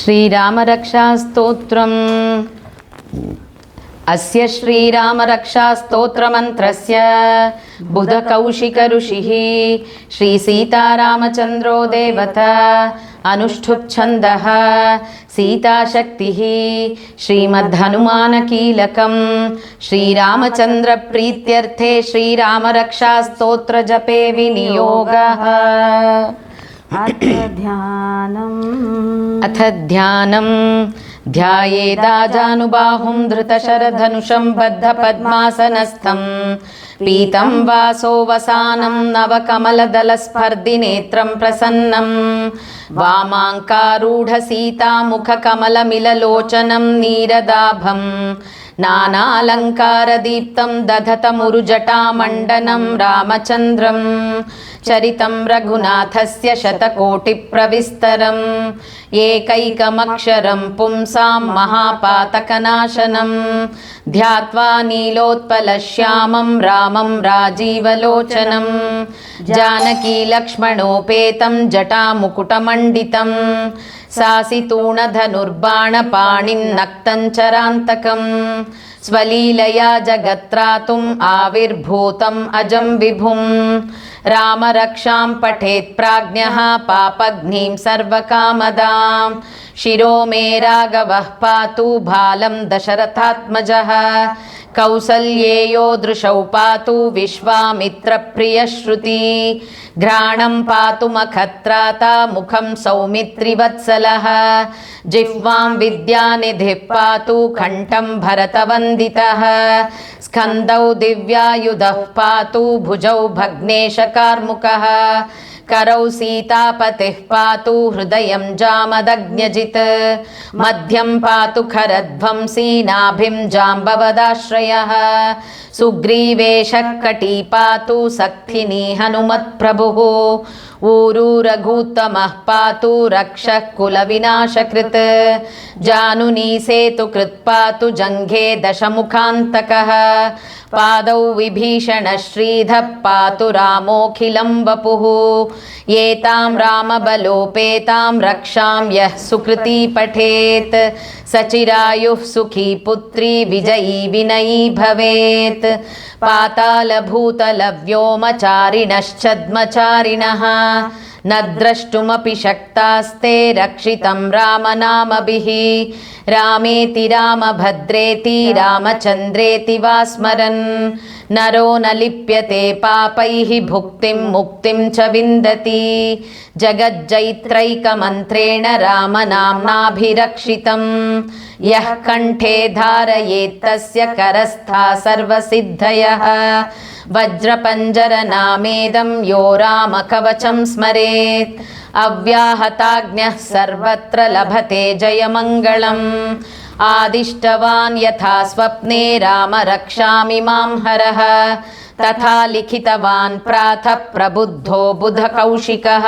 श्रीरामरक्षास्तोत्रम्। अस्य श्रीरामरक्षास्तोत्रमन्त्रस्य बुधकौशिकऋषिः श्रीसीतारामचन्द्रो देवता अनुष्ठुप्-छन्दः सीताशक्तिः श्रीमद्हनुमानकीलकं श्रीरामचन्द्रप्रीत्यर्थे श्रीरामरक्षास्तोत्रजपे विनियोगः। अथ ध्यानं ध्यायेदाजानुबाहुं धृतशरधनुषं बद्धपद्मासनस्थं पीतं वासोवसानं नवकमलदलस्पर्धिनेत्रं प्रसन्नं वामाङ्कारूढसीतामुखकमलमिललोचनं नीरदाभं नानालङ्कारदीप्तं दधतमुरुजटामण्डनं रामचन्द्रं चरितं रघुनाथस्य शतकोटिप्रविस्तरम् एकैकमक्षरं पुंसां महापातकनाशनं ध्यात्वा नीलोत्पलश्यामं रामं राजीवलोचनं जानकीलक्ष्मणोपेतं जटामुकुटमण्डितं सासितूणधनुर्बाणपाणिन्नक्तञ्चरान्तकं स्वलीलया जगत्त्रातुम् आविर्भूतम् अजं विभुं रामरक्षां पठेत् प्राज्ञः पापघ्नीं सर्वकामदां शिरो मे राघवः पातु बालं दशरथात्मजः कौसल्येयो दृशौ पातु विश्वामित्रप्रियश्रुति घ्राणं पातु मखत्राता मुखं सौमित्रिवत्सलः जिह्वां विद्यानिधिः पातु कण्ठं भरतवन्दितः स्कन्दौ दिव्यायुधः पातु भुजौ भग्नेशकार्मुकः करौ सीतापतिः पातु हृदयं जामदग्न्यजित् मध्यं पातु खरध्वंसी नाभिं जाम्बवदाश्रयः सुग्रीवेशः कटी पातु सक्थिनी हनुमत्प्रभुः ऊरू रघुत्तमः पातु रक्षः कुलविनाशकृत् जानुनी सेतुकृत् पातु जङ्घे दशमुखान्तकः पादौ विभीषणः श्रीधः पातु रामोऽखिलं वपुः एतां रामबलोपेतां रक्षां यः सुकृती पठेत् सचिरायुः सुखी पुत्री विजयी विनयी भवेत् पातालभूतलव्योमचारिणश्छद्मचारिणः न द्रष्टुमपि शक्तास्ते रक्षितं रामनामभिः रामेति रामभद्रेति रामचन्द्रेति वा स्मरन् नरो न लिप्यते पापैः भुक्तिं मुक्तिं च विन्दति जगज्जैत्रैकमन्त्रेण रामनाम्नाभिरक्षितं यः कण्ठे धारयेत्तस्य करस्था सर्वसिद्धयः वज्रपञ्जरनामेदं यो रामकवचं स्मरेत् अव्याहताज्ञः सर्वत्र लभते जयमङ्गलम् आदिष्टवान् यथा स्वप्ने राम रक्षामिमां हरः तथा लिखितवान् प्रातः प्रबुद्धो बुधकौशिकः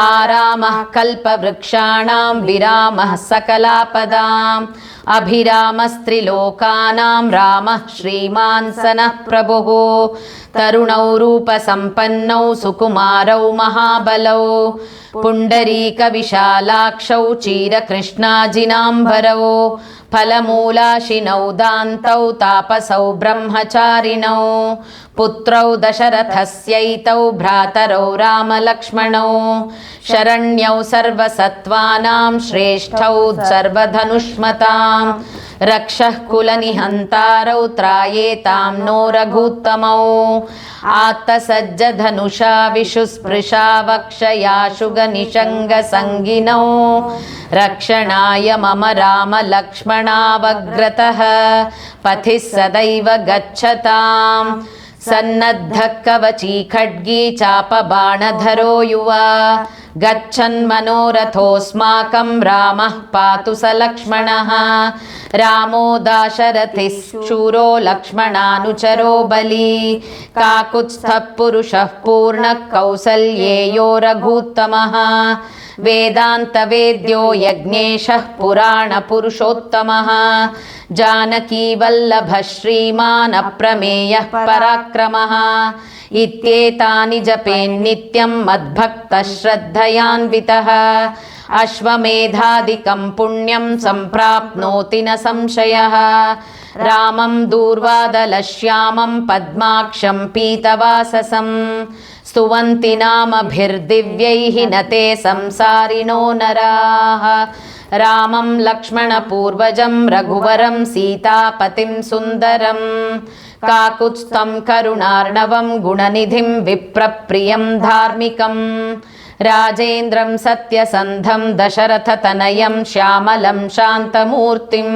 आरामः कल्पवृक्षाणां विरामः सकलापदाम् अभिरामस्त्रिलोकानां रामः श्रीमान् सनः प्रभुः तरुणौ रूपसम्पन्नौ सुकुमारौ महाबलौ पुण्डरीकविशालाक्षौ चीरकृष्णाजिनाम्बरौ फलमूलाशिनौ दान्तौ तापसौ ब्रह्मचारिणौ पुत्रौ दशरथस्यैतौ भ्रातरौ रामलक्ष्मणौ शरण्यौ सर्वसत्त्वानां श्रेष्ठौ सर्वधनुष्मतां रक्षः कुलनिहन्तारौ त्रायेतां नो रघुत्तमौ आत्तसज्जधनुषा विशुस्पृशा वक्षयाशुगनिषङ्गसङ्गिनौ रक्षणाय मम रामलक्ष्मणावग्रतः पथिः सदैव गच्छताम् सन्नद्धः कवची खड्गी चापबाणधरो युवा गच्छन्मनोरथोऽस्माकं रामः पातु स लक्ष्मणः रामो दाशरथिः शूरो लक्ष्मणानुचरो बली काकुत्स्थः पुरुषः पूर्णः कौसल्येयो रघुत्तमः वेदान्तवेद्यो यज्ञेशः पुराणपुरुषोत्तमः जानकीवल्लभः श्रीमान् अप्रमेयः पराक्रमः इत्येतानि जपेन्नित्यं मद्भक्तः श्रद्धयान्वितः अश्वमेधादिकं पुण्यं सम्प्राप्नोति न संशयः रामं दूर्वादलश्यामं पद्माक्षं पीतवाससं स्तुवन्ति नामभिर्दिव्यैः न ते संसारिणो नराः रामं लक्ष्मणपूर्वजं रघुवरं सीतापतिं सुन्दरं काकुत्स्थं करुणार्णवं गुणनिधिं विप्रप्रियं धार्मिकं राजेन्द्रं सत्यसन्धं दशरथतनयं श्यामलं शान्तमूर्तिं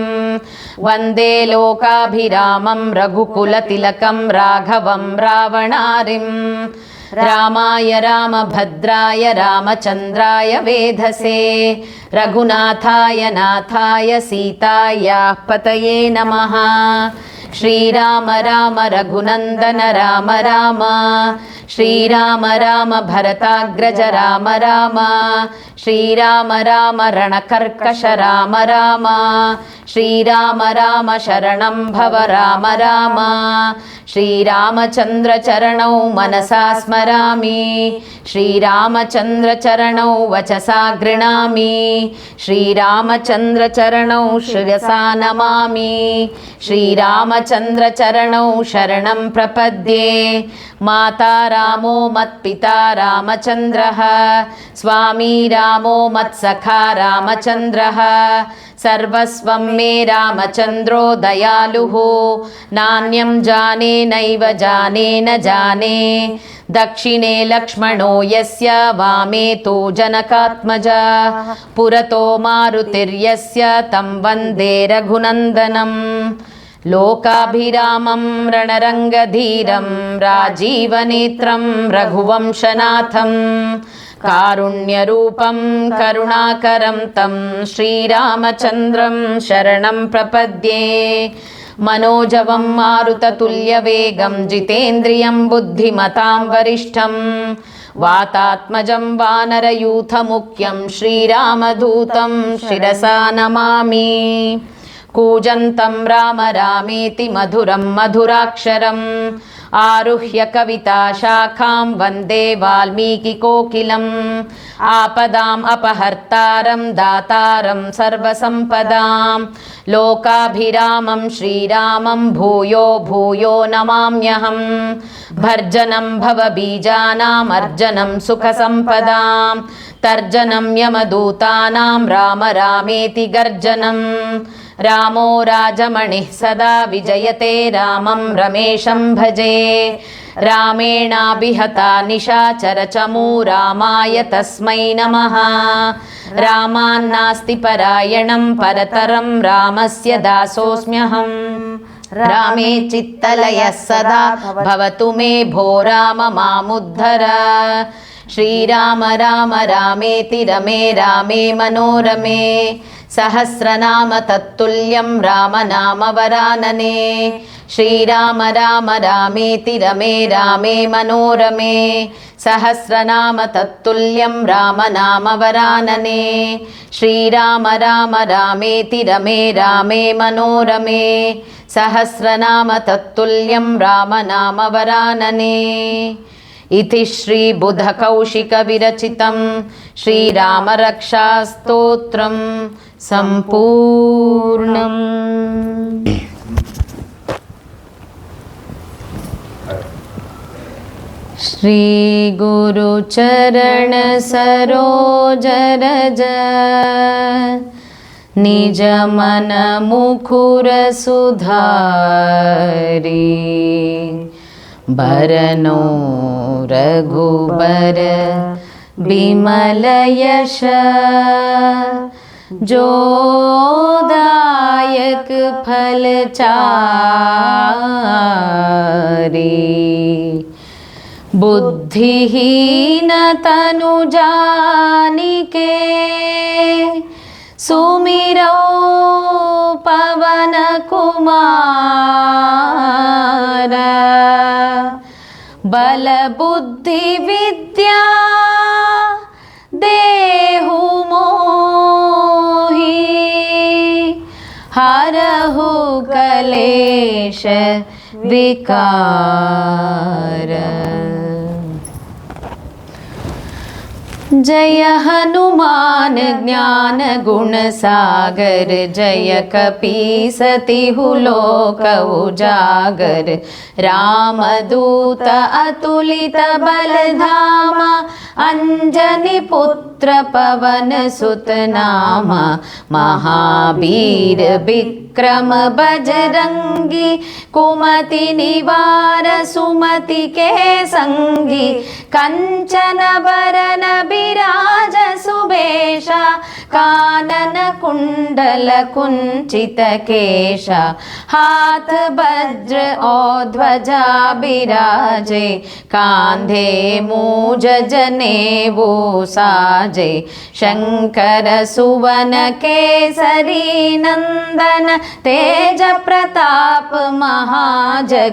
वन्दे लोकाभिरामं रघुकुलतिलकं राघवं रावणारिं रामाय रामभद्राय रामचन्द्राय वेधसे रघुनाथाय नाथाय सीतायाः पतये नमः श्रीराम राम रघुनन्दन राम राम श्रीराम राम भरताग्रज राम राम श्रीराम राम रणकर्कश राम राम श्रीराम राम शरणं भव राम राम श्रीरामचन्द्रचरणौ मनसा स्मरामि श्रीरामचन्द्रचरणौ वचसा गृणामि श्रीरामचन्द्रचरणौ शिरसा नमामि श्रीरामचन्द्रचरणौ शरणं प्रपद्ये माता रामो मत्पिता रामचन्द्रः स्वामी रामो मत्सखा रामचन्द्रः सर्वस्वं मे रामचन्द्रो दयालुः नान्यं जाने नैव जाने न जाने दक्षिणे लक्ष्मणो यस्य वामे तु जनकात्मजा पुरतो मारुतिर्यस्य तं वन्दे रघुनन्दनं लोकाभिरामं रणरङ्गधीरं राजीवनेत्रं रघुवंशनाथं कारुण्यरूपं करुणाकरं तं श्रीरामचन्द्रं शरणं प्रपद्ये मनोजवं मारुततुल्यवेगं जितेन्द्रियं बुद्धिमतां वरिष्ठं वातात्मजं वानरयूथमुख्यं श्रीरामदूतं शिरसा नमामि कूजन्तं राम रामेति मधुरं मधुराक्षरम् आरुह्य कविताशाखां वन्दे वाल्मीकिकोकिलम् आपदाम् अपहर्तारं दातारं सर्वसम्पदां लोकाभिरामं श्रीरामं भूयो भूयो नमाम्यहं भर्जनं भवबीजानाम् अर्जनं सुखसम्पदां तर्जनं यमदूतानां राम रामेति गर्जनं रामो राजमणिः सदा विजयते रामं रमेशं भजे रामेणाभिहता निशाचरचमू रामाय तस्मै नमः रामान्नास्ति परायणं परतरं रामस्य दासोऽस्म्यहं रामे चित्तलयः सदा भवतु मे भो राम मामुद्धर श्रीराम राम रामेति रमे रामे मनोरमे सहस्रनाम तत्तुल्यं रामनाम वरानने श्रीराम राम रामेति रमे रामे मनोरमे सहस्रनाम तत्तुल्यं रामनाम वरानने श्रीराम राम रामेति रमे रामे मनोरमे सहस्रनाम तत्तुल्यं रामनाम वरानने इति श्रीबुधकौशिकविरचितं श्रीरामरक्षास्तोत्रं सम्पूर्णम्। श्रीगुरुचरणसरोजरज निजमनमुकुरसुधारी बरनो रघुबर बिमलयश जोदायक फलचारी बुद्धिहीन तनु जानिके सुमिरो पवन कुमार बल बुद्धि विद्या देहु मोहि हरहु कलेश विकार। जय हनुमान ज्ञान गुण सागर, जय कपीसतिहु लोक उजागर। रामदूत अतुलित बल धामा, अंजनी पुत्र पवन सुत नामा। महावीर विक्रम बजरंगी, कुमति निवार सुमति के संगी। कंचन बरन विराज सुबेशा, कानन कुंडल कुंचित केशा। हाथ वज्र और ध्वजा बिराजे, कांधे मूज जनेऊ साजे। शंकर सुवन केसरी नंदन, तेज प्रताप महाजगवंदन।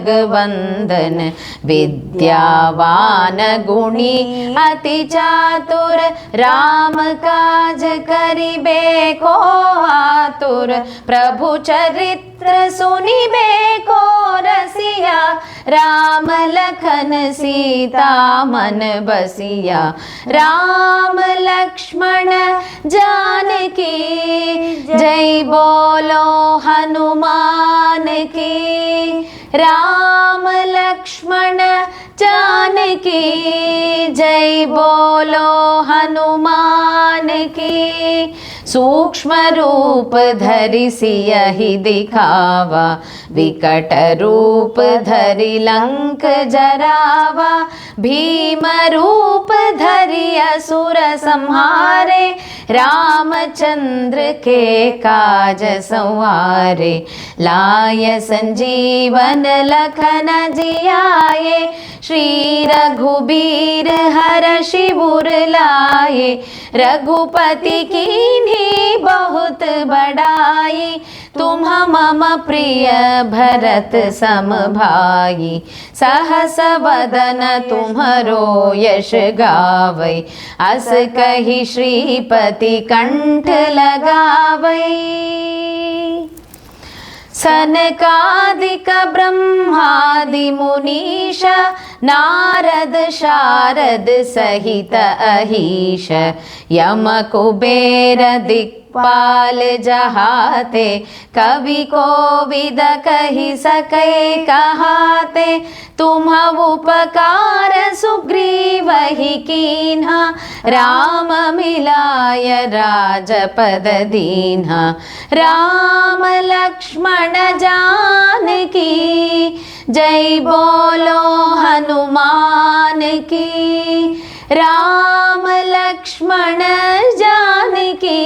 विद्यावान गुणी अति चातुर, राम काज करिबे को आतुर। प्रभु चरित्र सुनिबे को रसिया, राम लखन सीता मन बसिया। राम लक्ष्मण जानकी, जय बोलो हनुमान की। राम लक्ष्मण जानकी, जय बोलो हनुमान की। सूक्ष्म रूप धरि सियहि दिखावा, विकट रूप धरि लंक जरावा। भीम रूप धरि असुर संहारे, रामचंद्र के काज संवारे। लाय संजीवन लखन जियाए, श्री रघुबीर हरषि उर लाए। रघुपति कीन्ही बहुत बड़ाई, तुम मम प्रिय भरत सम भाई। सहस वदन तुम्हरो यश गावै, अस कहि श्रीपति कंठ लगावै। सनकादिक ब्रह्मादि मुनीश, नारद शारद सहित अहीश। यम कुबेर दिक्पाल जहाते, कवि कोविद कहि सकै कहाते। तुम उपकार सुग्रीवहि कीन्हा, राम मिलाय राजपद दीन्हा। राम लक्ष्मण जानकी, जय बोलो हनुमान की। राम लक्ष्मण जानकी,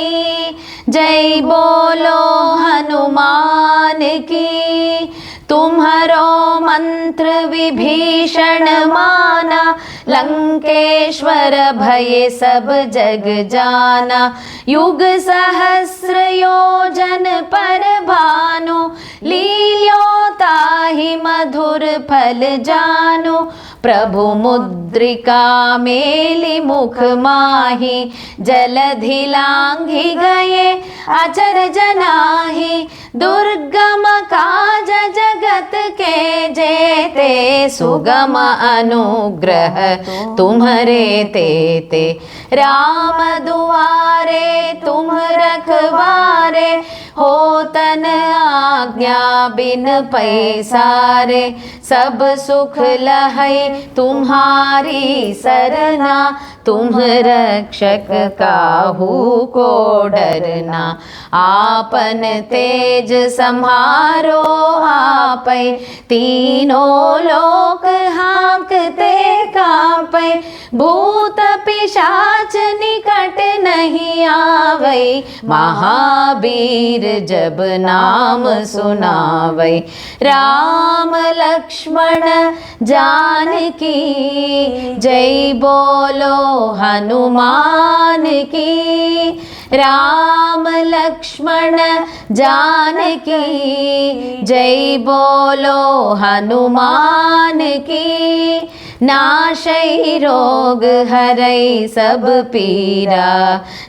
जय बोलो हनुमान की। तुम्हारो मंत्र विभीषण माना, लंकेश्वर भय सब जग जाना। युग सहस्र योजन पर भानु, लील्यो ताहि मधुर फल जानु। प्रभु मुद्रिका मेलि मुख माहि, जलधि लांघि गए अचर जनाहि। दुर्गम काज जगत के जेते, सुगम अनुग्रह तुम्हरे तेते। राम दुआरे तुम रखवारे, होतन आज्ञा बिन पैसारे। सब सुख लहै तुम्हारी सरना, तुम रक्षक काहू को डरना। आपन तेज सम्हारो आपै, तीनों लोक हाँकते कांपै। भूत पिशाच निकट नहीं आवै, महावीर जब नाम सुनावै। राम लक्ष्मण जानकी, जय बोलो हनुमान की। राम लक्ष्मण जानकी, जय बोलो हनुमान की। नाशै रोग हरै सब पीरा,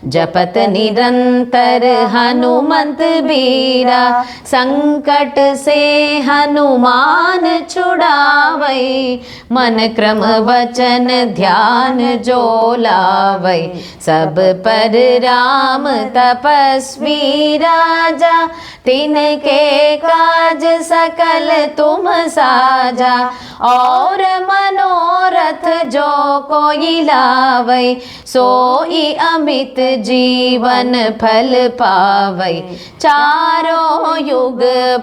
जपत निरंतर हनुमंत बीरा। संकट से हनुमान छुड़ावै, मन क्रम वचन ध्यान जो लावै। सब पर राम तपस्वी राजा, तिनके काज सकल तुम साजा। और मनोरथ जो कोई लावै, सोई अमित जीवन फल पावै। चारों युग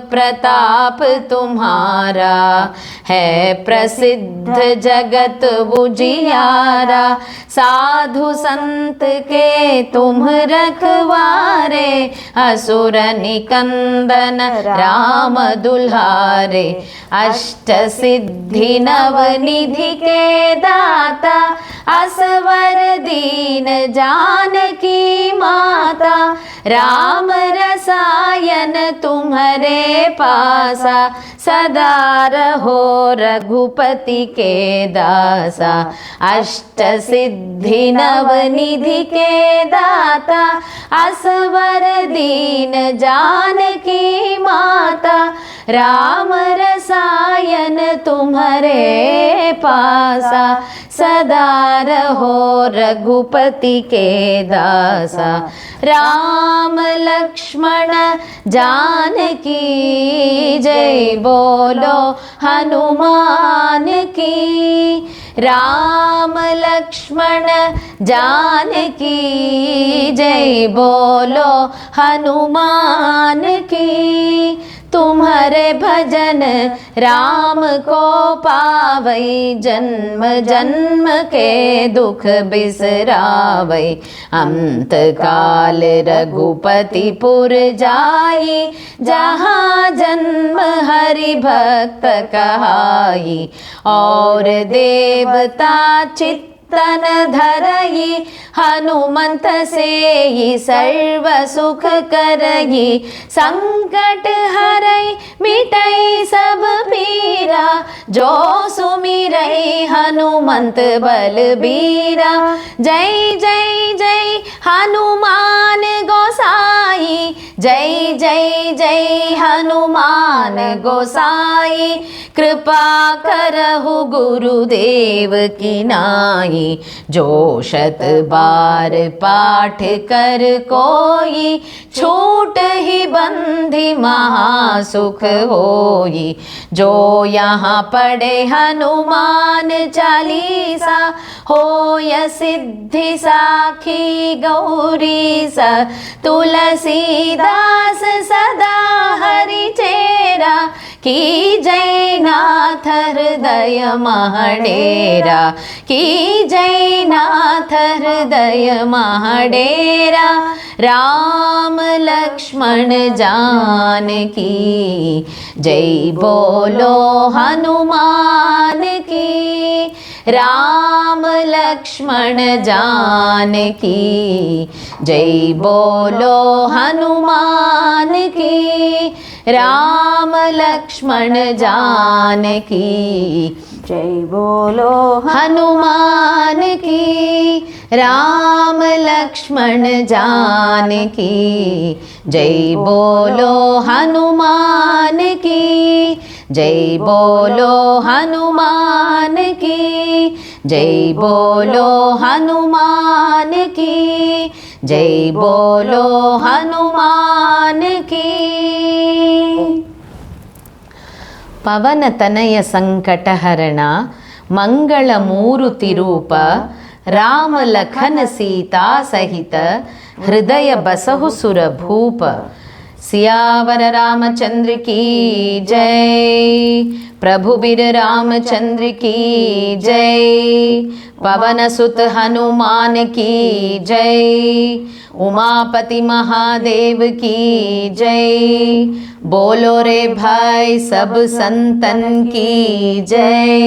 प्रताप तुम्हारा, है प्रसिद्ध जगत उजियारा। साधु संत के तुम रखवारे, असुर निकंदन राम दुल्हारे। अष्ट सिद्धि नव निधि के दाता, असवर दीन जानकी माता। राम रसायन तुम्हारे पासा, सदा रहो रघुपति के दासा। अष्ट सिद्धि नव निधि के दाता, असवर दीन जानकी माता। राम रसायन तुम्हारे पासा, सदा रहो रघुपति के दासा। राम लक्ष्मण जानकी जय, बोलो हनुमान की। राम लक्ष्मण जानकी जय, बोलो हनुमान की। तुम्हारे भजन राम को पावै, जन्म जन्म के दुख बिसरावै। अंत काल रघुपति पुर जाई, जहाँ जन्म हरि भक्त कहाई। और देवता चित्तन धरई, हनुमंत से ही सर्व सुख करई। संकट हरई मिटई सब पीरा, जो सुमिरई हनुमंत बलबीरा। जय जय जय हनुमान गोसाई, जय जय जय हनुमान गोसाई। कृपा करहु गुरुदेव की नाई, जो शत बार पाठ कर कोई। छूट ही बंधि महासुख होई, जो यहाँ पढ़े हनुमान चालीसा। होय सिद्धि साखी गौरी सा, तुलसीदास सदा हरि चेरा। की जय नाथ हृदय महडेरा, की जय नाथ हृदय महडेरा। राम लक्ष्मण जानकी जय, बोलो हनुमान की। राम लक्ष्मण जानकी जय, बोलो हनुमान की। राम लक्ष्मण जानकी जय, बोलो हनुमान की। राम लक्ष्मण जानकी जय, बोलो हनुमान की। जय बोलो हनुमान की, जय बोलो हनुमान की, जय बोलो हनुमान की। पवन तनय संकटहरण मंगल मूर्ति रूप, राम लखन सीता सहित हृदय बसहु सुर भूप। सियावर रामचंद्र की जय, प्रभु बीर रामचंद्र की जय। पवन सुत हनुमान की जय, उमापति महादेव की जय। बोलो रे भाई सब संतन की जय।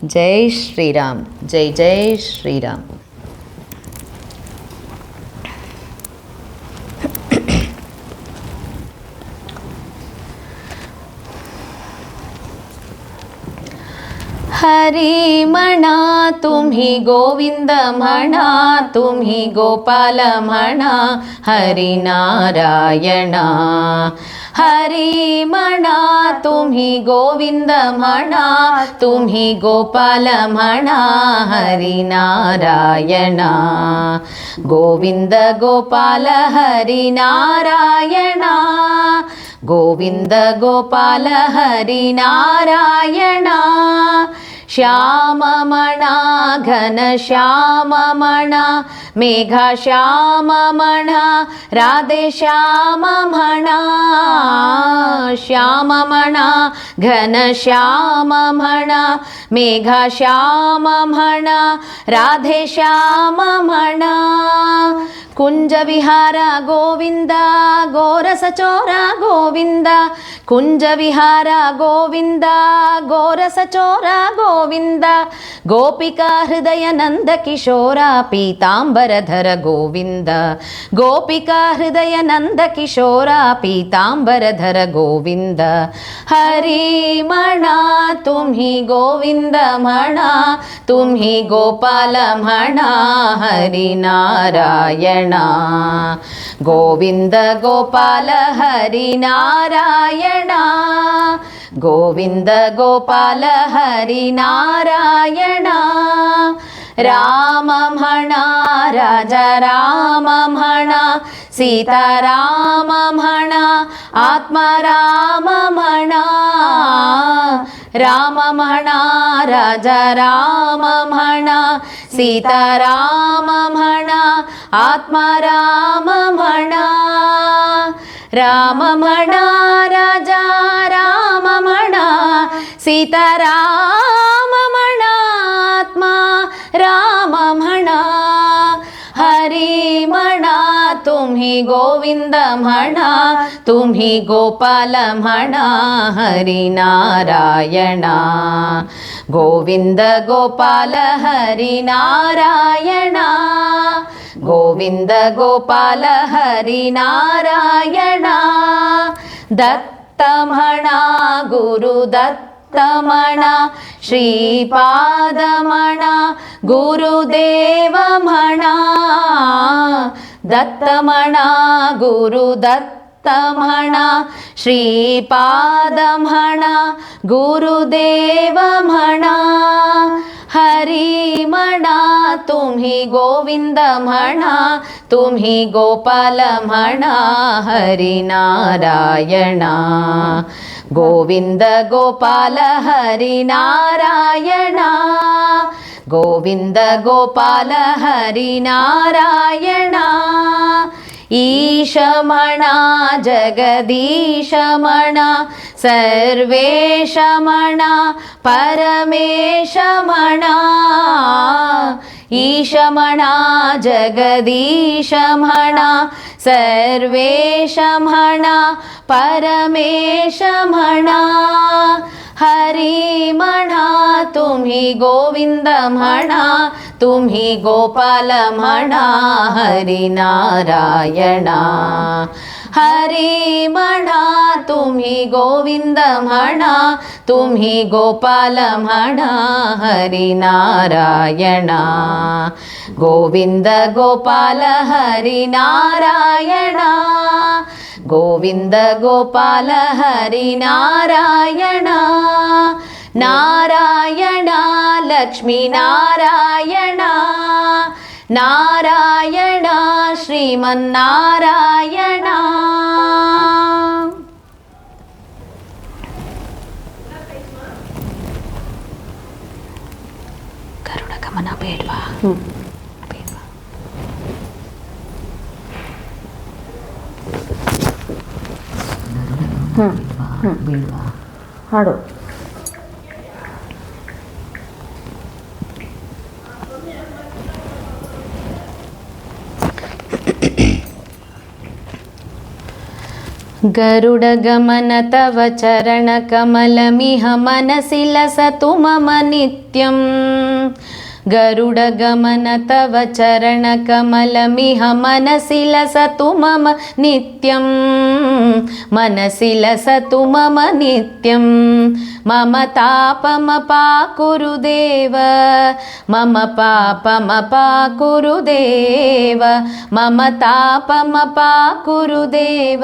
जय श्री राम, जय जय श्री राम। हरि मणा तुम ही गोविंद मणा तुम ही गोपाल मणा हरि नारायणा हरि मणा तुम ही गोविंद मणा तुम ही गोपाल मणा हरि नारायणा गोविंद गोपाल हरि नारायणा गोविंद गोपाल हरि नारायणा श्याम मणा घन श्याम मणा मेघा श्याम मणा राधे श्याम मणा श्याम मणा घन श्याम मणा मेघा श्याम मणा राधे श्याम मणा कुंज विहार गोविंद गोरस चोर गोविंद कुंज विहार गोविंद गोरस चोर गोविंद गोपिका हृदय नंद किशोर पीतांबरधर गोविंद गोपिका हृदय नंद किशोर पीतांबरधर गोविंद हरि मणा तुम ही गोविंद मणा तुम ही गोपाल मणा हरि नारायण गोविंद गोपाल हरि नारायण गोविंद गोपाल हरि नारायण राम म्हणा राजा राम म्हणा सीता राम म्हणा आत्मा राम म्हणा राम म्हणा राजा राम म्हणा सीता राम म्हणा आत्मा राम म्हणा राम म्हणा राजा राम म्हणा सीता राम म्हणा आत्मा राम म्हणा हरि म्हणा तुम्ही गोविंद म्हणा तुम्ही गोपाल म्हणा हरि नारायणा गोविंद गोपाल हरि नारायणा गोविंद गोपाल हरि नारायणा दत्त म्हणा गुरु दत्त म्हणा श्रीपाद म्हणा गुरुदेव म्हणा दत्त म्हणा गुरु दत्त म्हणा श्रीपाद म्हणा गुरुदेव म्हणा हरि म्हणा तुम्ही गोविंद म्हणा तुम्ही गोपाल म्हणा हरि नारायणा गोविंद गोपाल हरि नारायणा गोविंद गोपाल हरि नारायणा ईश म्हणा जगदीश म्हणा सर्वेश म्हणा परमेश म्हणा ईश म्हणा जगदीश म्हणा सर्वेश म्हणा परमेश म्हणा हरि म्हणा तुम्ही गोविंद म्हणा तुम्ही गोपाल म्हणा हरि नारायणा हरि म्हणा तुम्ही गोविंद म्हणा तुम्ही गोपाल म्हणा हरि नारायणा गोविंद गोपाल हरि नारायणा गोविंद गोपाल हरि नारायणा नारायणा लक्ष्मी नारायणा नारायणा श्रीमन्नारायणा गरुडगमन ಬೇಡ್ವಾ ಬೇಡ್ವಾ ಹಾಡು गरुडगमन तव चरणकमलमिह मनसि लसतु मम नित्यं गरुडगमन तव चरणकमलमिह मनसि लसतु मम नित्यं मनसि लसतु मम नित्यं मम तापमपाकुरु देव मम पापमपाकुरु देव मम तापमपाकुरु देव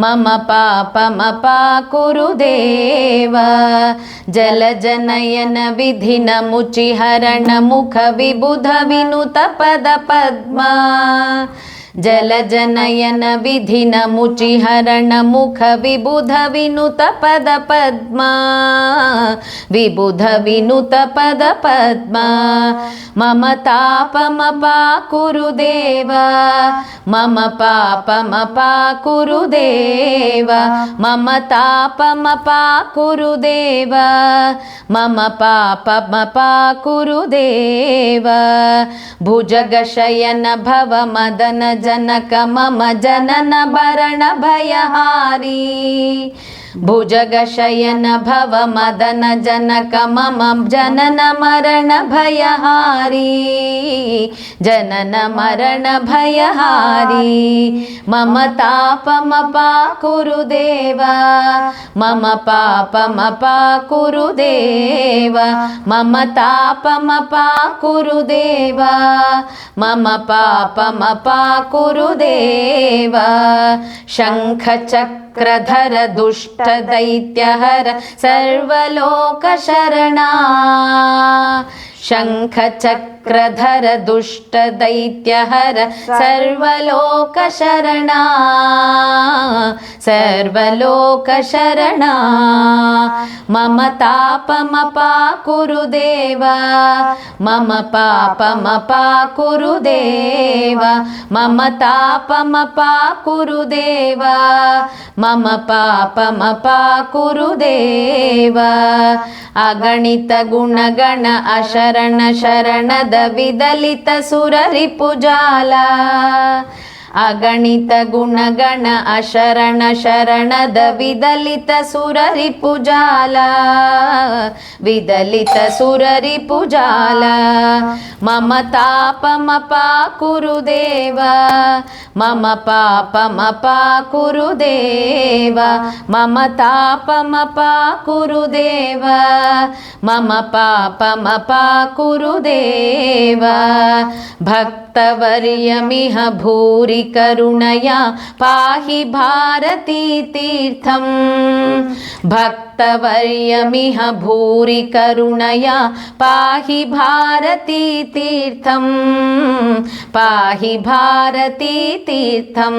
मम पापमपाकुरु देव जलजनयन विधिनमुचिहरण मुख विबुध विनुत पद पद्मा जलजनयन विधिनमुचिहरण मुख विबुध विनुत पद पद्मा विबुध विनुत पद पद्मा मम तापमपाकुरु देव मम पापमपाकुरु देव मम तापमपाकुरु देव मम पापमपाकुरु देव भुजगशयन भव मदन जनक मम जनन भरण भयहारी भुजगशयन भव मदन जनक मम जनन मरण भयहारी जनन मरण भयहारी मम तापमपाकुरु देव मम पापमपाकुरु देव मम तापमपाकुरु देव मम पापमपाकुरु देव शङ्खचक्रधर दुष्ट दैत्यहर सर्वलोकशरणा शङ्खचक्रधर दुष्ट दैत्यहर सर्वलोकशरणा सर्वलोकशरणा मम तापमपाकुरु देव मम पापमपाकुरु देव मम तापमपाकुरु देव मम पापमपाकुरु देव अगणित गुणगण अशरण शरणद विदलित सुररिपुजाला अगणित गुणगण अशरण शरणद विदलित सुररिपुजाला विदलित सुररिपुजाला मम तापमपाकुरु देव मम पापमपाकुरु देव मम तापमपाकुरु देव मम पापमपाकुरु देव भक्तवर्यमिह भूरि करुणया पाहि भारती तीर्थं भक्तवर्यमिह भूरि करुणया पाहि भारती तीर्थं पाहि भारती तीर्थं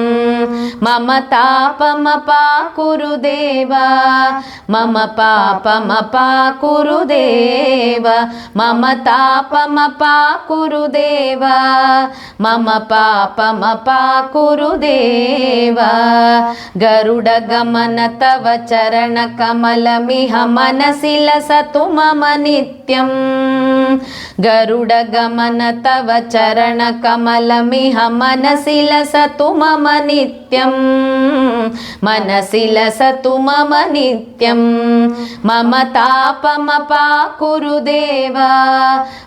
मम तापमपाकुरु देव मम पापमपाकुरु देव मम तापमपाकुरु देव मम पापमपाकुरु देव गरुडगमन तव चरणकमलमिह मनसि लसतु मम नित्यं गरुडगमन तव चरणकमलमिह मनसि लसतु मम नित्यं मनसि लसतु मम नित्यं मम तापमपाकुरु देव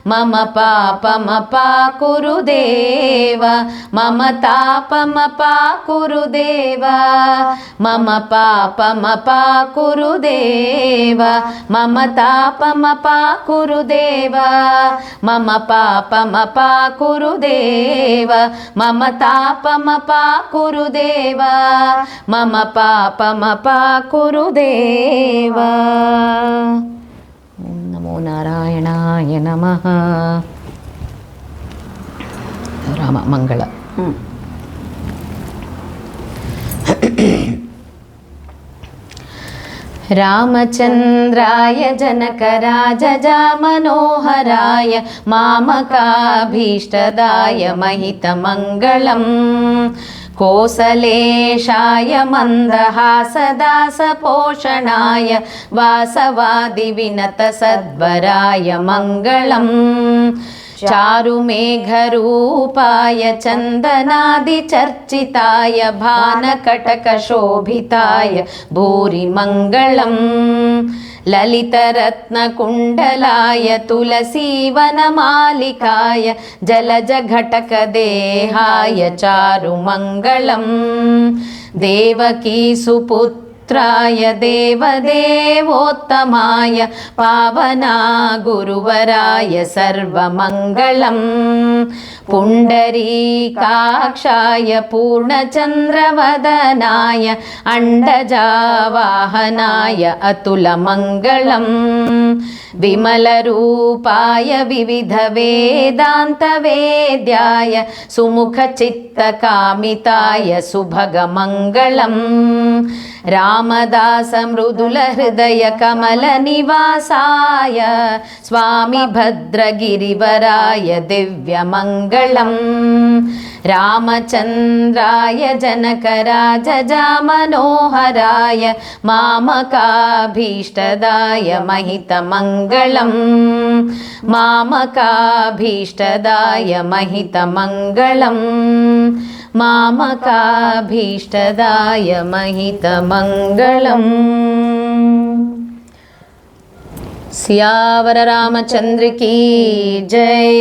मम पापमपाकुरु देव मम तापमपाकुरु देव मम पापमपाकुरु देव मम तापमपाकुरु देव मम पापमपाकुरु देव मम तापमपाकुरु देव मम पापमपाकुरु देव ओम नमो नारायणाय नमः राम मंगल रामचन्द्राय जनकराजजा मनोहराय मामकाभीष्टदाय महितमङ्गलम् कोसलेशाय मन्दहासदासपोषणाय वासवादिविनतसद्वराय मङ्गलम् चारुमेघरूपाय चन्दनादिचर्चिताय भानकटकशोभिताय भूरि मङ्गलम् ललितरत्नकुण्डलाय तुलसीवनमालिकाय जलजघटकदेहाय चारुमङ्गलम् देवकीसुपुत्राय देवदेवोत्तमाय पावना गुरुवराय सर्वमङ्गलम् पुण्डरीकाक्षाय पूर्णचन्द्रवदनाय अण्डजावाहनाय अतुलमङ्गलम् विमलरूपाय विविधवेदान्तवेद्याय सुमुखचित्तकामिताय सुभगमङ्गलम् रामदासमृदुलहृदयकमलनिवासाय स्वामी भद्रगिरिवराय दिव्यमङ्गलम् रामचन्द्राय जनकराजजामनोहराय मामकाभीष्टदाय महितमङ्गलम् मामकाभीष्टदाय महितमङ्गलम् मामकाभीष्टदाय महितमङ्गलम्। सियावर रामचंद्र की जय।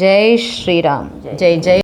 जय श्री राम। जय जय।